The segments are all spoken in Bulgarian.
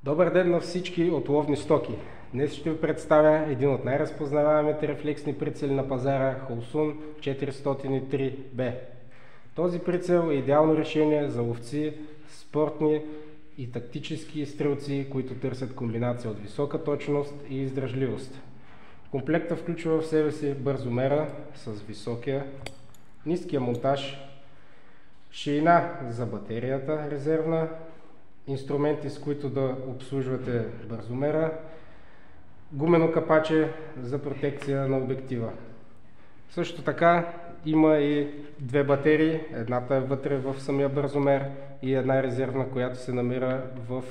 Добър ден на всички отловни стоки! Днес ще ви представя един от най-разпознаваемите рефлексни прицели на пазара Holsun 403B. Този прицел е идеално решение за ловци, спортни и тактически стрелци, които търсят комбинация от висока точност и издръжливост. Комплектът включва в себе си бързомера с ниския монтаж, ширина за батерията резервна, инструменти, с които да обслужвате бързомера, гумено капаче за протекция на обектива. Също така има и две батерии, едната е вътре в самия бързомер и една резервна, която се намира в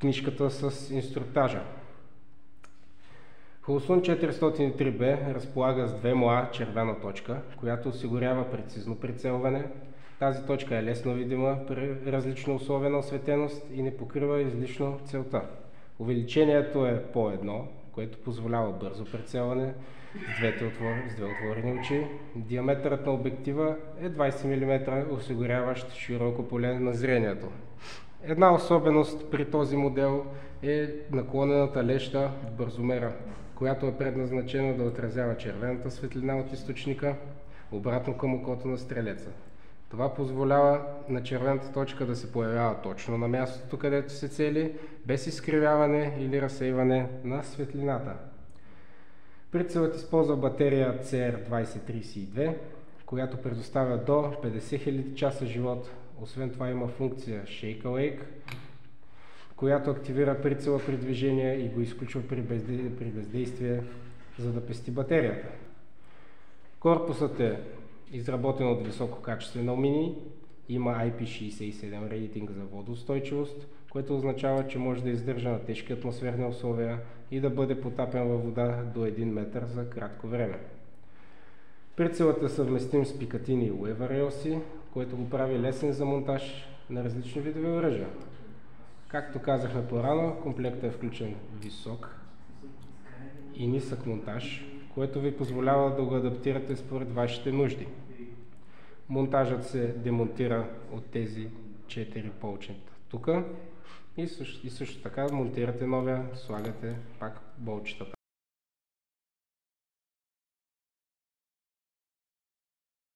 книжката с инструктажа. Holsun 403B разполага с 2 моа червена точка, която осигурява прецизно прицелване. Тази точка е лесно видима при различни условия на осветеност и не покрива излишно целта. Увеличението е по 1, което позволява бързо прицелване с две отворени очи. Диаметърът на обектива е 20 мм, осигуряващ широко поле на зрението. Една особеност при този модел е наклонената леща в бързомера, която е предназначена да отразява червената светлина от източника обратно към окото на стрелеца. Това позволява на червената точка да се появява точно на мястото, където се цели, без изкривяване или разсейване на светлината. Прицелът използва батерия CR2032, която предоставя до 50 000 часа живот. Освен това има функция Shake Awake, която активира прицела при движение и го изключва при бездействие, за да пести батерията. Корпусът е изработен от висококачествен алуминий, има IP67 рейтинг за водоустойчивост, което означава, че може да издържа на тежки атмосферни условия и да бъде потапен във вода до 1 метър за кратко време. Прицелът е съвместим с Picatinny и Weaver релси, което го прави лесен за монтаж на различни видове оръжия. Както казахме по-рано, комплектът е включен висок и нисък монтаж, което ви позволява да го адаптирате според вашите нужди. Монтажът се демонтира от тези 4 болчета тук и също така монтирате новия, слагате пак болчетата.